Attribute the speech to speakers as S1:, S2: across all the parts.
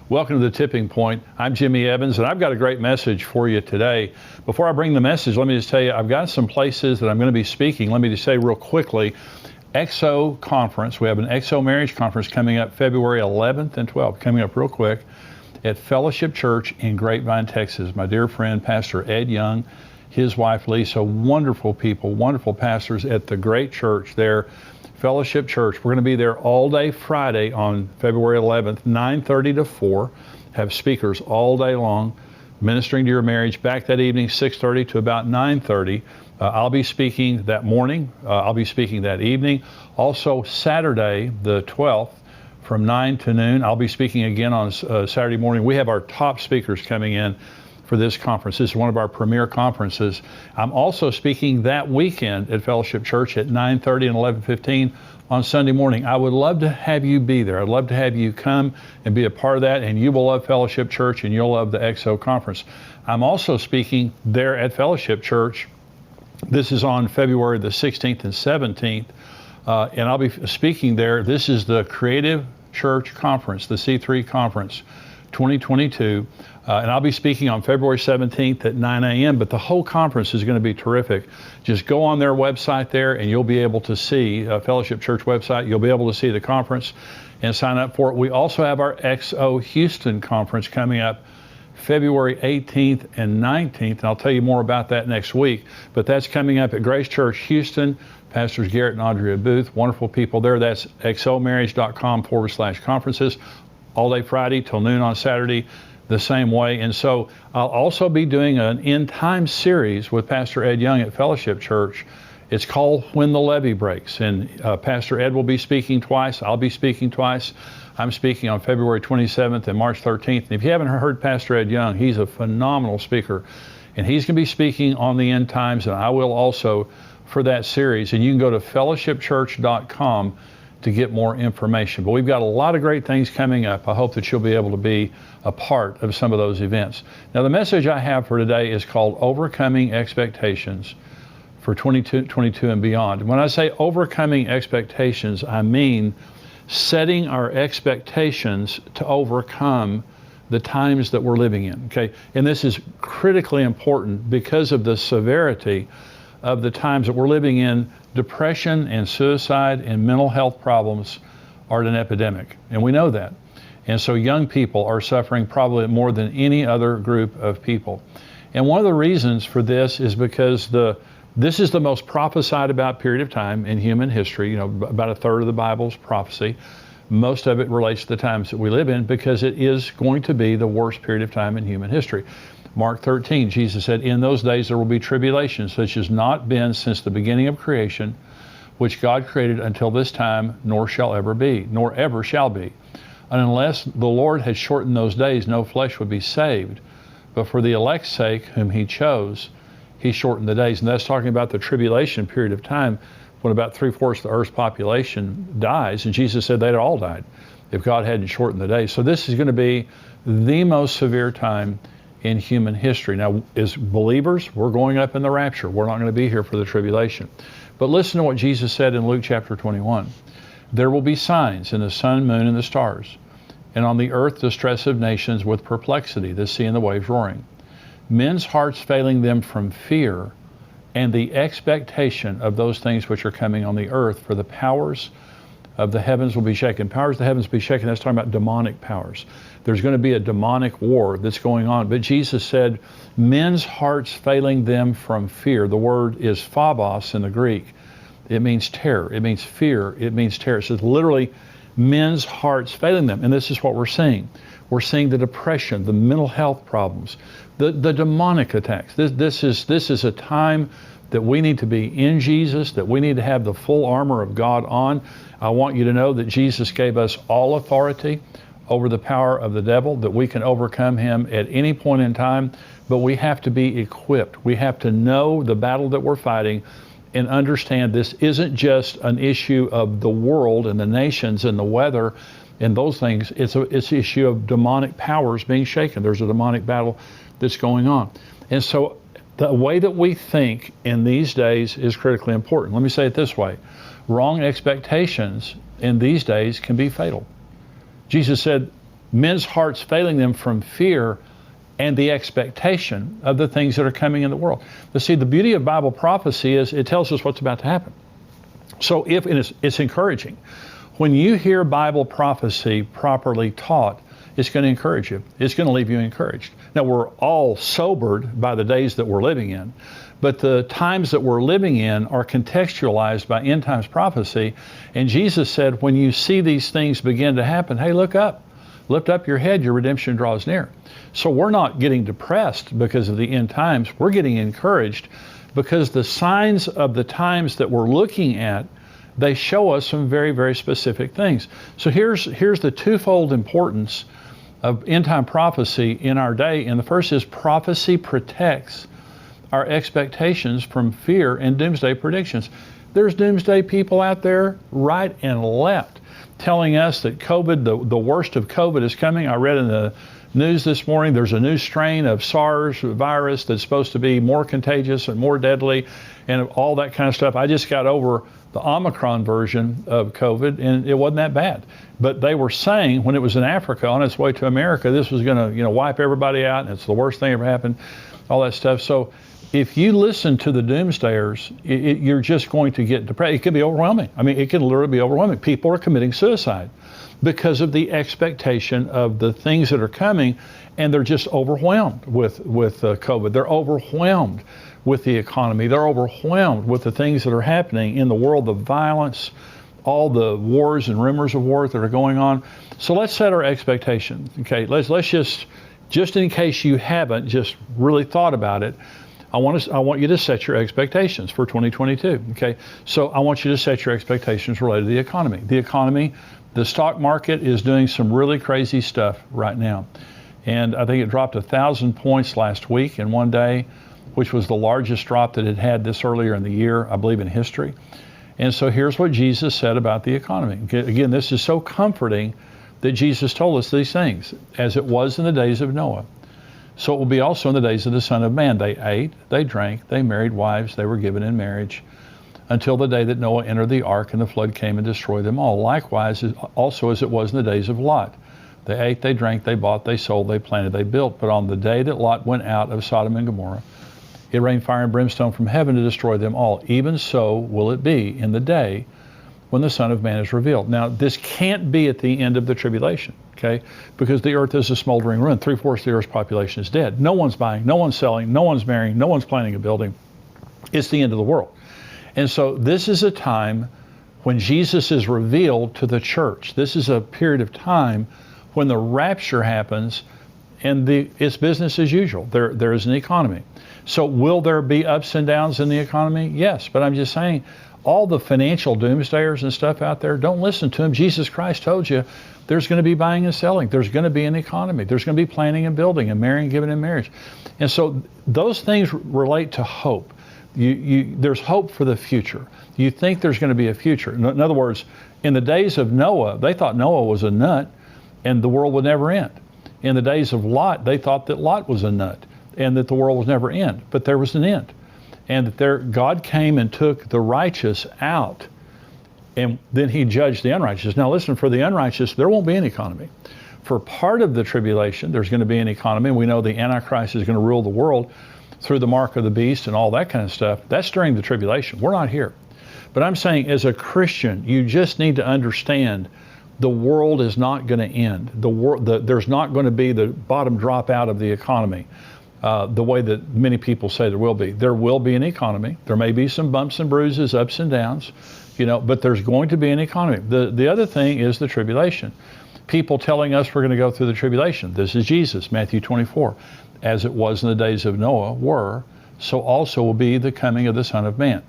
S1: Welcome to The Tipping Point. I'm Jimmy Evans, and I've got a great message for you today. Before I bring the message, let me just tell you, I've got some places that I'm going to be speaking. Let me just say real quickly, XO Conference. We have an XO Marriage Conference coming up February 11th and 12th, coming up real quick at Fellowship Church in Grapevine, Texas. My dear friend, Pastor Ed Young, his wife Lisa, wonderful people, wonderful pastors at the great church there, Fellowship Church. We're going to be there all day Friday on February 11th, 9:30 to 4. Have speakers all day long, ministering to your marriage. Back that evening, 6:30 to about 9:30. I'll be speaking that morning. I'll be speaking that evening. Also, Saturday, the 12th, from 9 to noon, I'll be speaking again on Saturday morning. We have our top speakers coming in for this conference. This is one of our premier conferences. I'm also speaking that weekend at Fellowship Church at 9:30 and 11:15 on Sunday morning. I would love to have you be there. I'd love to have you come and be a part of that, and you will love Fellowship Church and you'll love the XO Conference. I'm also speaking there at Fellowship Church. This is on February the 16th and 17th, and I'll be speaking there. This is the Creative Church Conference, the C3 Conference 2022. And I'll be speaking on February 17th at 9 a.m., but the whole conference is going to be terrific. Just go on their website there and you'll be able to see, Fellowship Church website, you'll be able to see the conference and sign up for it. We also have our XO Houston Conference coming up February 18th and 19th, and I'll tell you more about that next week, but that's coming up at Grace Church Houston. Pastors Garrett and Andrea Booth, wonderful people there. That's xomarriage.com/conferences, all day Friday till noon on Saturday, the same way. And so I'll also be doing an end time series with Pastor Ed Young at Fellowship Church. It's called When the Levee Breaks. And Pastor Ed will be speaking twice. I'll be speaking twice. I'm speaking on February 27th and March 13th. And if you haven't heard Pastor Ed Young, he's a phenomenal speaker. And he's going to be speaking on the end times, and I will also for that series. And you can go to fellowshipchurch.com to get more information. But we've got a lot of great things coming up. I hope that you'll be able to be a part of some of those events. Now, the message I have for today is called Overcoming Expectations for 2022 and beyond. When I say overcoming expectations, I mean setting our expectations to overcome the times that we're living in, okay? And this is critically important because of the severity of the times that we're living in. Depression and suicide and mental health problems are at an epidemic, and we know that. And so young people are suffering probably more than any other group of people. And one of the reasons for this is because this is the most prophesied about period of time in human history. You know, about a third of the Bible's prophecy. Most of it relates to the times that we live in because it is going to be the worst period of time in human history. Mark 13, Jesus said, "In those days there will be tribulation, such as not been since the beginning of creation, which God created until this time, nor shall ever be, nor ever shall be. And unless the Lord had shortened those days, no flesh would be saved. But for the elect's sake, whom he chose, he shortened the days." And that's talking about the tribulation period of time when about 3/4 of the earth's population dies. And Jesus said they'd all died if God hadn't shortened the days. So this is going to be the most severe time in human history. Now, as believers, we're going up in the rapture. We're not going to be here for the tribulation. But listen to what Jesus said in Luke chapter 21. "There will be signs in the sun, moon, and the stars, and on the earth distress of nations with perplexity, the sea and the waves roaring. Men's hearts failing them from fear and the expectation of those things which are coming on the earth, for the powers of the heavens will be shaken." Powers of the heavens will be shaken. That's talking about demonic powers. There's going to be a demonic war that's going on. But Jesus said, men's hearts failing them from fear. The word is phobos in the Greek. It means terror. It means fear. It means terror. It says literally men's hearts failing them. And this is what we're seeing. We're seeing the depression, the mental health problems, the demonic attacks. This is a time that we need to be in Jesus, that we need to have the full armor of God on. I want you to know that Jesus gave us all authority over the power of the devil, that we can overcome him at any point in time, but we have to be equipped. We have to know the battle that we're fighting and understand this isn't just an issue of the world and the nations and the weather and those things. It's an issue of demonic powers being shaken. There's a demonic battle that's going on. And so the way that we think in these days is critically important. Let me say it this way. Wrong expectations in these days can be fatal. Jesus said, men's hearts failing them from fear and the expectation of the things that are coming in the world. But see, the beauty of Bible prophecy is it tells us what's about to happen. So and it's encouraging. When you hear Bible prophecy properly taught, it's going to encourage you. It's going to leave you encouraged. Now, we're all sobered by the days that we're living in, but the times that we're living in are contextualized by end times prophecy. And Jesus said, when you see these things begin to happen, hey, look up. Lift up your head, your redemption draws near. So we're not getting depressed because of the end times. We're getting encouraged because the signs of the times that we're looking at, they show us some very, very specific things. So here's the twofold importance of end time prophecy in our day. And the first is prophecy protects our expectations from fear and doomsday predictions. There's doomsday people out there right and left telling us that COVID, the worst of COVID is coming. I read in the news this morning, there's a new strain of SARS virus that's supposed to be more contagious and more deadly and all that kind of stuff. I just got over the Omicron version of COVID, and it wasn't that bad. But they were saying when it was in Africa on its way to America, this was going to, wipe everybody out, and it's the worst thing ever happened, all that stuff. So if you listen to the doomsdayers, you're just going to get depressed. It can be overwhelming. I mean, it can literally be overwhelming. People are committing suicide because of the expectation of the things that are coming, and they're just overwhelmed with COVID. They're overwhelmed with the economy. They're overwhelmed with the things that are happening in the world, the violence, all the wars and rumors of war that are going on. So let's set our expectations. Okay, let's just in case you haven't just really thought about it, I want you to set your expectations for 2022. Okay, so I want you to set your expectations related to the economy. The economy, the stock market is doing some really crazy stuff right now, and I think it dropped 1,000 points last week in one day, which was the largest drop that it had this earlier in the year, I believe, in history. And so here's what Jesus said about the economy. Again, this is so comforting that Jesus told us these things, as it was in the days of Noah. So it will be also in the days of the Son of Man. They ate, they drank, they married wives, they were given in marriage, until the day that Noah entered the ark and the flood came and destroyed them all. Likewise, also as it was in the days of Lot. They ate, they drank, they bought, they sold, they planted, they built. But on the day that Lot went out of Sodom and Gomorrah, it rained fire and brimstone from heaven to destroy them all. Even so will it be in the day when the Son of Man is revealed. Now, this can't be at the end of the tribulation, okay? Because the earth is a smoldering ruin. 3/4 of the earth's population is dead. No one's buying, no one's selling, no one's marrying, no one's planning a building. It's the end of the world. And so this is a time when Jesus is revealed to the church. This is a period of time when the rapture happens and it's business as usual. There is an economy. So will there be ups and downs in the economy? Yes, but I'm just saying, all the financial doomsdayers and stuff out there, don't listen to them. Jesus Christ told you there's going to be buying and selling. There's going to be an economy. There's going to be planning and building and marrying, giving in marriage. And so those things relate to hope. There's hope for the future. You think there's going to be a future. In other words, in the days of Noah, they thought Noah was a nut and the world would never end. In the days of Lot, they thought that Lot was a nut and that the world was never end. But there was an end. And that God came and took the righteous out, and then he judged the unrighteous. Now listen, for the unrighteous, there won't be an economy. For part of the tribulation, there's going to be an economy, and we know the Antichrist is going to rule the world through the mark of the beast and all that kind of stuff. That's during the tribulation. We're not here. But I'm saying, as a Christian, you just need to understand the world is not going to end. There's not going to be the bottom drop out of the economy. The way that many people say there will be. There will be an economy. There may be some bumps and bruises, ups and downs, but there's going to be an economy. The other thing is the tribulation. People telling us we're going to go through the tribulation. This is Jesus, Matthew 24. As it was in the days of Noah so also will be the coming of the Son of Man.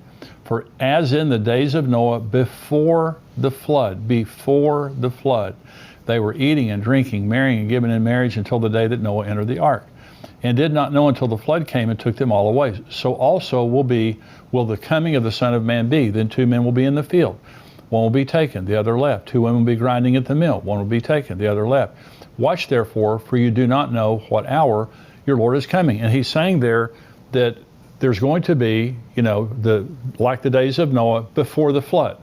S1: For as in the days of Noah before the flood, they were eating and drinking, marrying and giving in marriage until the day that Noah entered the ark, and did not know until the flood came and took them all away. So also will the coming of the Son of Man be. Then 2 men will be in the field. One will be taken, the other left. 2 women will be grinding at the mill. One will be taken, the other left. Watch therefore, for you do not know what hour your Lord is coming. And he's saying there that there's going to be, like the days of Noah before the flood.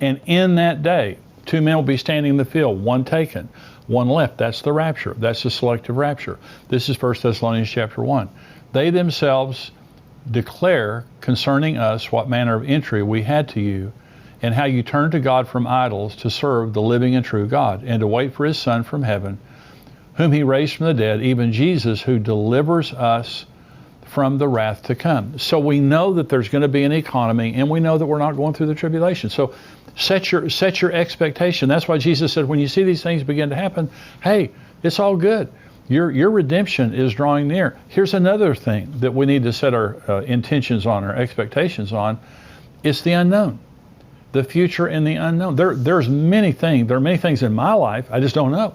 S1: And in that day, 2 men will be standing in the field, one taken, one left. That's the rapture. That's the selective rapture. This is 1 Thessalonians chapter 1. They themselves declare concerning us what manner of entry we had to you, and how you turned to God from idols to serve the living and true God, and to wait for his Son from heaven, whom he raised from the dead, even Jesus, who delivers us from the wrath to come. So we know that there's going to be an economy, and we know that we're not going through the tribulation. So set your expectation. That's why Jesus said, when you see these things begin to happen, hey, it's all good. Your redemption is drawing near. Here's another thing that we need to set our intentions on, our expectations on. It's the unknown, the future and the unknown. There are many things in my life I just don't know.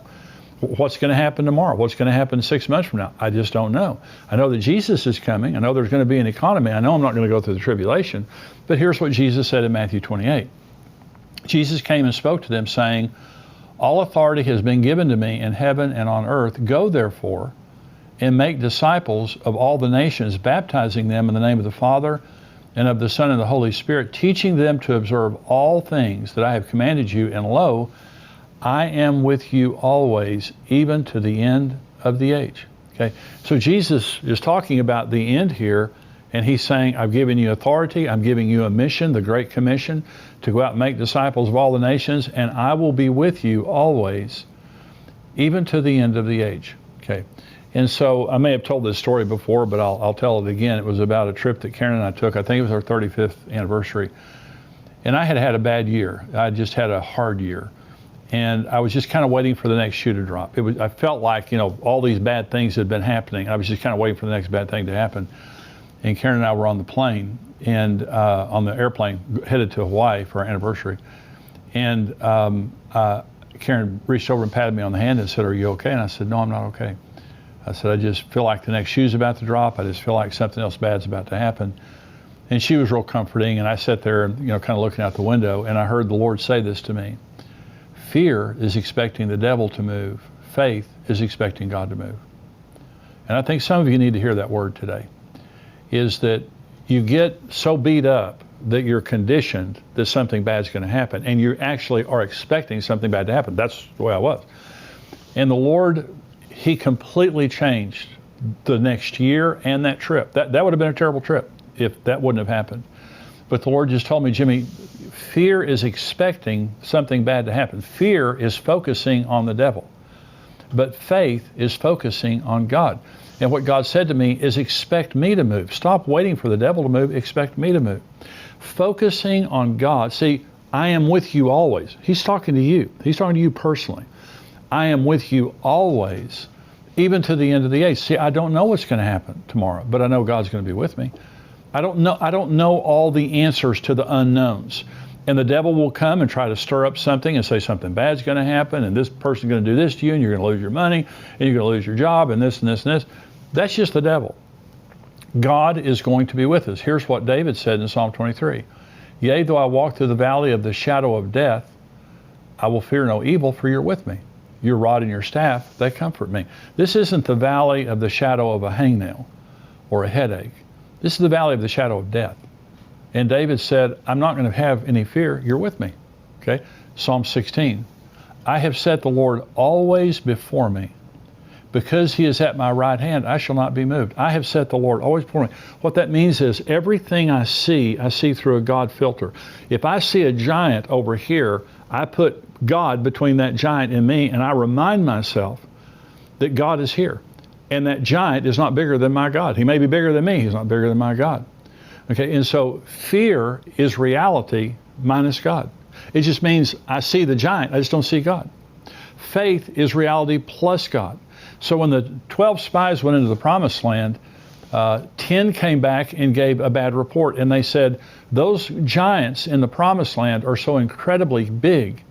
S1: What's going to happen tomorrow? What's going to happen 6 months from now? I just don't know. I know that Jesus is coming. I know there's going to be an economy. I know I'm not going to go through the tribulation. But here's what Jesus said in Matthew 28. Jesus came and spoke to them, saying, all authority has been given to me in heaven and on earth. Go therefore and make disciples of all the nations, baptizing them in the name of the Father and of the Son and the Holy Spirit, teaching them to observe all things that I have commanded you. And lo, I am with you always, even to the end of the age. Okay, so Jesus is talking about the end here, and he's saying, I've given you authority, I'm giving you a mission, the Great Commission, to go out and make disciples of all the nations, and I will be with you always, even to the end of the age. Okay, and so I may have told this story before, but I'll tell it again. It was about a trip that Karen and I took. I think it was our 35th anniversary, and I had a bad year. I just had a hard year. And I was just kind of waiting for the next shoe to drop. I felt like, all these bad things had been happening. I was just kind of waiting for the next bad thing to happen. And Karen and I were on the plane, and on the airplane, headed to Hawaii for our anniversary. And Karen reached over and patted me on the hand and said, are you okay? And I said, no, I'm not okay. I said, I just feel like the next shoe's about to drop. I just feel like something else bad's about to happen. And she was real comforting. And I sat there, kind of looking out the window, and I heard the Lord say this to me. Fear is expecting the devil to move. Faith is expecting God to move. And I think some of you need to hear that word today, is that you get so beat up that you're conditioned that something bad is going to happen, and you actually are expecting something bad to happen. That's the way I was. And the Lord, he completely changed the next year and that trip. That would have been a terrible trip if that wouldn't have happened. But the Lord just told me, Jimmy, fear is expecting something bad to happen. Fear is focusing on the devil. But faith is focusing on God. And what God said to me is, expect me to move. Stop waiting for the devil to move. Expect me to move. Focusing on God. See, I am with you always. He's talking to you. He's talking to you personally. I am with you always, even to the end of the age. See, I don't know what's going to happen tomorrow, but I know God's going to be with me. I don't know all the answers to the unknowns. And the devil will come and try to stir up something and say something bad's going to happen, and this person's going to do this to you, and you're going to lose your money, and you're going to lose your job, and this and this and this. That's just the devil. God is going to be with us. Here's what David said in Psalm 23. Yea, though I walk through the valley of the shadow of death, I will fear no evil, for you're with me. Your rod and your staff, they comfort me. This isn't the valley of the shadow of a hangnail or a headache. This is the valley of the shadow of death. And David said, I'm not going to have any fear. You're with me. Okay. Psalm 16. I have set the Lord always before me. Because he is at my right hand, I shall not be moved. I have set the Lord always before me. What that means is everything I see through a God filter. If I see a giant over here, I put God between that giant and me, and I remind myself that God is here. And that giant is not bigger than my God. He may be bigger than me. He's not bigger than my God. Okay, and so fear is reality minus God. It just means I see the giant, I just don't see God. Faith is reality plus God. So when the 12 spies went into the promised land, 10 came back and gave a bad report. And they said, those giants in the promised land are so incredibly big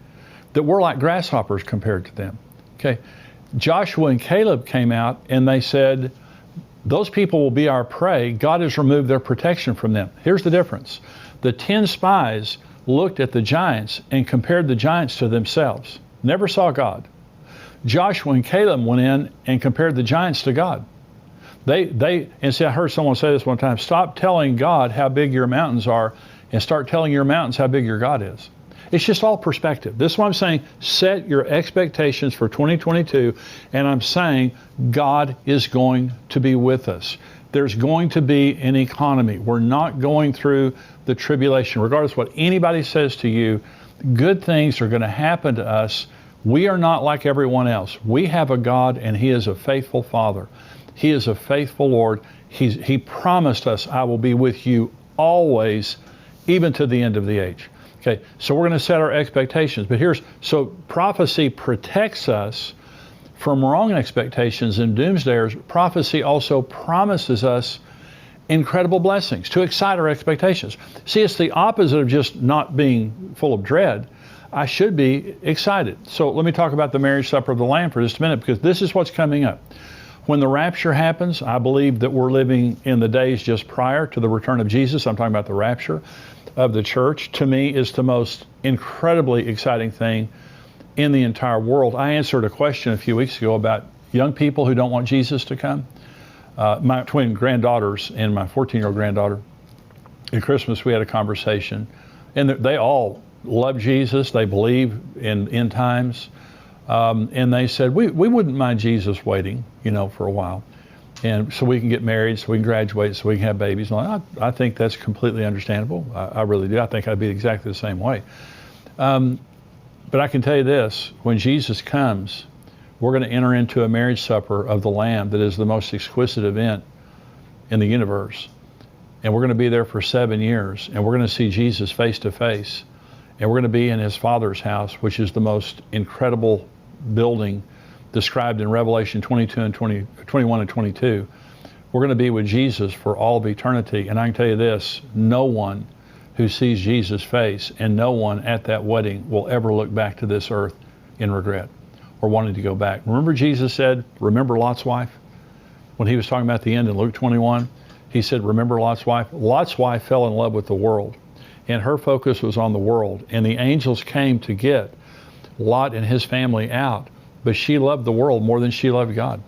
S1: that we're like grasshoppers compared to them. Okay. Joshua and Caleb came out and they said, those people will be our prey. God has removed their protection from them. Here's the difference. The 10 spies looked at the giants and compared the giants to themselves. Never saw God. Joshua and Caleb went in and compared the giants to God. And see, I heard someone say this one time, stop telling God how big your mountains are and start telling your mountains how big your God is. It's just all perspective. This is what I'm saying. Set your expectations for 2022, and I'm saying God is going to be with us. There's going to be an economy. We're not going through the tribulation. Regardless of what anybody says to you, good things are going to happen to us. We are not like everyone else. We have a God, and He is a faithful Father. He is a faithful Lord. He promised us, I will be with you always, even to the end of the age. Okay, so we're going to set our expectations. But so prophecy protects us from wrong expectations and doomsdayers. Prophecy also promises us incredible blessings to excite our expectations. See, it's the opposite of just not being full of dread. I should be excited. So let me talk about the marriage supper of the Lamb for just a minute, because this is what's coming up. When the rapture happens, I believe that we're living in the days just prior to the return of Jesus. I'm talking about the rapture of the church. To me, is the most incredibly exciting thing in the entire world. I answered a question a few weeks ago about young people who don't want Jesus to come. My twin granddaughters and my 14-year-old granddaughter, at Christmas we had a conversation, and they all love Jesus. They believe in end times. And they said, we wouldn't mind Jesus waiting, for a while. And so we can get married, so we can graduate, so we can have babies. And I think that's completely understandable. I really do. I think I'd be exactly the same way. But I can tell you this, when Jesus comes, we're going to enter into a marriage supper of the Lamb that is the most exquisite event in the universe. And we're going to be there for 7 years, and we're going to see Jesus face to face. And we're going to be in His Father's house, which is the most incredible building described in Revelation 22 and 21 and 22. We're going to be with Jesus for all of eternity. And I can tell you this, no one who sees Jesus' face and no one at that wedding will ever look back to this earth in regret or wanting to go back. Remember Jesus said, remember Lot's wife? When He was talking about the end in Luke 21, He said, remember Lot's wife? Lot's wife fell in love with the world, and her focus was on the world. And the angels came to get Lot and his family out, but she loved the world more than she loved God.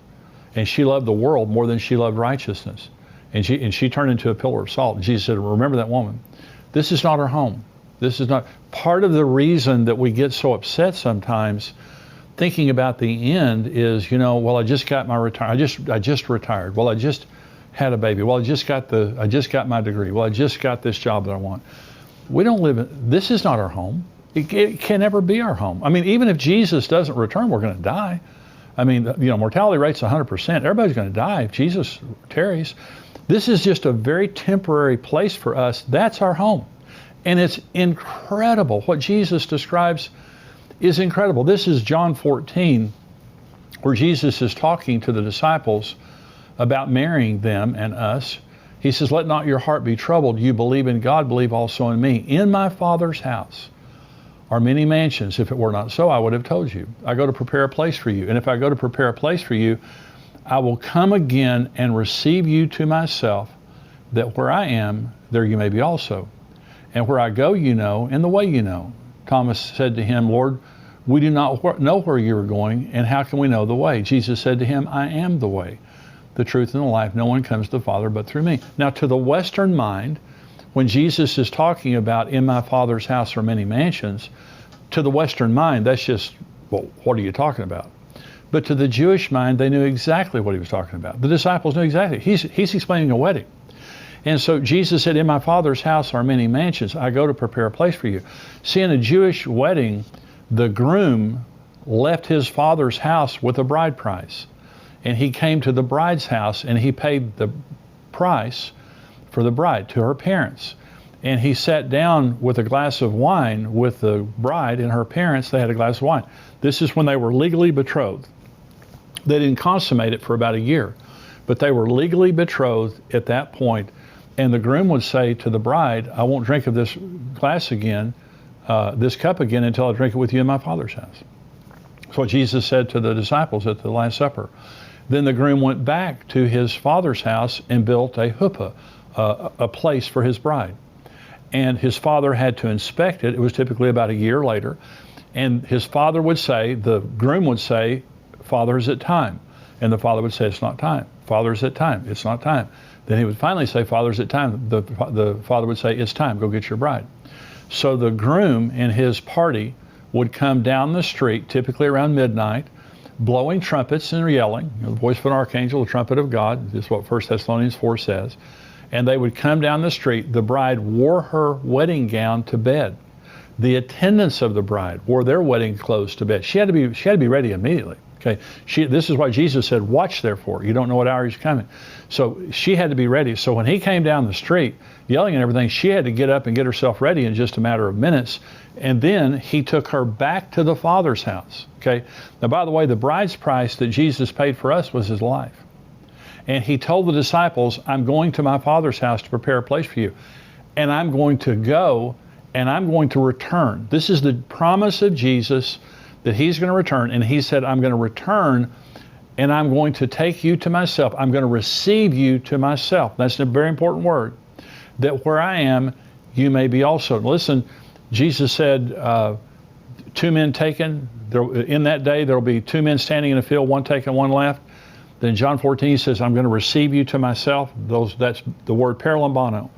S1: And she loved the world more than she loved righteousness. And she turned into a pillar of salt. And Jesus said, remember that woman. This is not her home. This is not part of the reason that we get so upset sometimes thinking about the end is, well, I just got my I just retired. Well, I just had a baby. Well, I just got my degree. Well, I just got this job that I want. We don't live in, this is not our home. It can never be our home. I mean, even if Jesus doesn't return, we're going to die. I mean, mortality rate's 100%. Everybody's going to die if Jesus tarries. This is just a very temporary place for us. That's our home. And it's incredible. What Jesus describes is incredible. This is John 14, where Jesus is talking to the disciples about marrying them and us. He says, let not your heart be troubled. You believe in God, believe also in me. In my Father's house are many mansions. If it were not so, I would have told you. I go to prepare a place for you. And if I go to prepare a place for you, I will come again and receive you to myself, that where I am, there you may be also. And where I go, you know, and the way you know. Thomas said to him, Lord, we do not know where you are going, and how can we know the way? Jesus said to him, I am the way, the truth, and the life. No one comes to the Father but through me. Now, to the Western mind, when Jesus is talking about in my Father's house are many mansions, to the Western mind, that's just, well, what are you talking about? But to the Jewish mind, they knew exactly what he was talking about. The disciples knew exactly. He's explaining a wedding. And so Jesus said, in my Father's house are many mansions. I go to prepare a place for you. See, in a Jewish wedding, the groom left his father's house with a bride price. And he came to the bride's house and he paid the price for the bride to her parents. And he sat down with a glass of wine with the bride and her parents. They had a glass of wine. This is when they were legally betrothed. They didn't consummate it for about a year, but they were legally betrothed at that point. And the groom would say to the bride, I won't drink of this glass again, this cup again, until I drink it with you in my Father's house. That's what Jesus said to the disciples at the Last Supper. Then the groom went back to his father's house and built a huppah, a place for his bride. And his father had to inspect it. It was typically about a year later. And his father would say, the groom would say, Father, is it time? And the father would say, it's not time. Father, is it time? It's not time. Then he would finally say, Father, is it time? The father would say, it's time. Go get your bride. So the groom and his party would come down the street, typically around midnight, blowing trumpets and yelling, the voice of an archangel, the trumpet of God. This is what 1 Thessalonians 4 says. And they would come down the street. The bride wore her wedding gown to bed. The attendants of the bride wore their wedding clothes to bed. She had to be ready immediately. Okay, this is why Jesus said, "Watch therefore. You don't know what hour he's coming." So she had to be ready. So when he came down the street yelling and everything, she had to get up and get herself ready in just a matter of minutes. And then he took her back to the Father's house. Okay. Now, by the way, the bride's price that Jesus paid for us was his life. And he told the disciples, "I'm going to my Father's house to prepare a place for you. And I'm going to go and I'm going to return." This is the promise of Jesus, that he's going to return. And he said, "I'm going to return and I'm going to take you to myself. I'm going to receive you to myself." That's a very important word. That where I am, you may be also. Listen, Jesus said, 2 men taken. In that day, there will be 2 men standing in a field, one taken, one left. Then John 14, he says, "I'm going to receive you to myself." That's the word paralambano.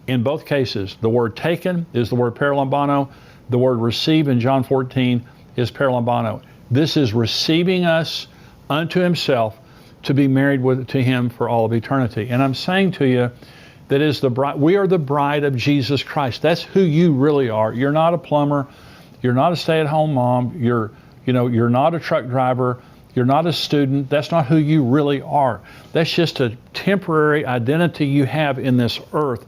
S1: In both cases, the word taken is the word paralambano. The word receive in John 14 is paralambano. This is receiving us unto himself to be married to him for all of eternity. And I'm saying to you that is the bride. We are the bride of Jesus Christ. That's who you really are. You're not a plumber. You're not a stay-at-home mom. You're not a truck driver. You're not a student. That's not who you really are. That's just a temporary identity you have in this earth.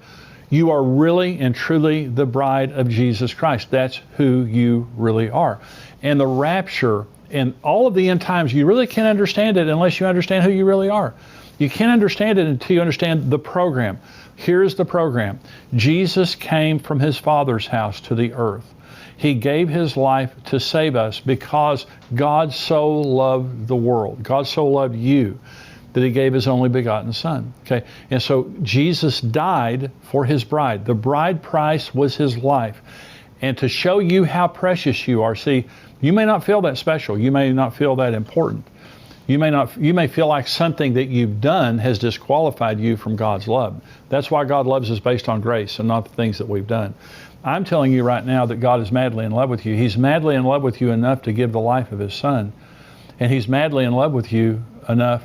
S1: You are really and truly the bride of Jesus Christ. That's who you really are. And the rapture and all of the end times, you really can't understand it unless you understand who you really are. You can't understand it until you understand the program. Here's the program. Jesus came from his Father's house to the earth. He gave his life to save us because God so loved the world. God so loved you that he gave his only begotten Son. Okay, and so Jesus died for his bride. The bride price was his life. And to show you how precious you are, see, you may not feel that special. You may not feel that important. You may feel like something that you've done has disqualified you from God's love. That's why God loves us based on grace and not the things that we've done. I'm telling you right now that God is madly in love with you. He's madly in love with you enough to give the life of his Son. And he's madly in love with you enough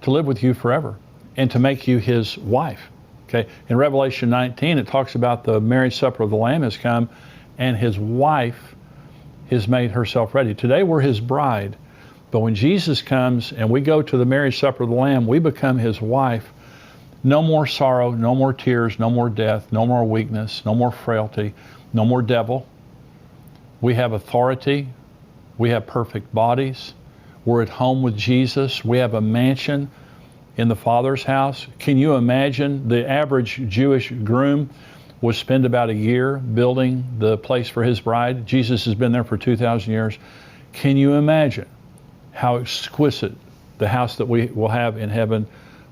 S1: to live with you forever and to make you his wife. Okay. In Revelation 19, it talks about the marriage supper of the Lamb has come and his wife has made herself ready. Today we're his bride, but when Jesus comes and we go to the marriage supper of the Lamb, we become his wife. No more sorrow, no more tears, no more death, no more weakness, no more frailty, no more devil. We have authority. We have perfect bodies. We're at home with Jesus. We have a mansion in the Father's house. Can you imagine? The average Jewish groom would spend about a year building the place for his bride. Jesus has been there for 2,000 years. Can you imagine how exquisite the house that we will have in heaven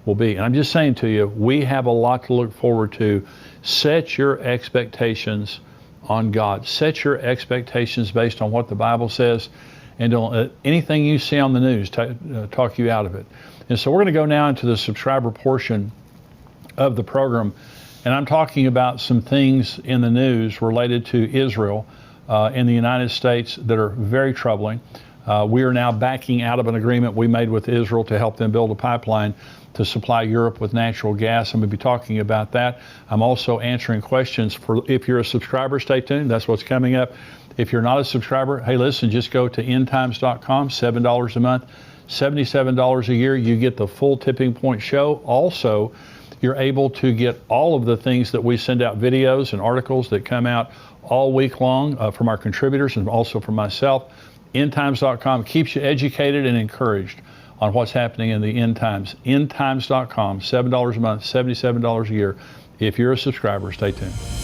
S1: will be? And I'm just saying to you, we have a lot to look forward to. Set your expectations on God. Set your expectations based on what the Bible says, and don't let anything you see on the news talk you out of it. And so we're going to go now into the subscriber portion of the program, and I'm talking about some things in the news related to Israel in the United States that are very troubling. We are now backing out of an agreement we made with Israel to help them build a pipeline to supply Europe with natural gas. I'm going to be talking about that. I'm also answering questions if you're a subscriber, stay tuned. That's what's coming up. If you're not a subscriber, hey, listen, just go to endtimes.com, $7 a month, $77 a year. You get the full Tipping Point show. Also, you're able to get all of the things that we send out, videos and articles that come out all week long from our contributors and also from myself. Endtimes.com keeps you educated and encouraged on what's happening in the end times. Endtimes.com, $7 a month, $77 a year. If you're a subscriber, stay tuned.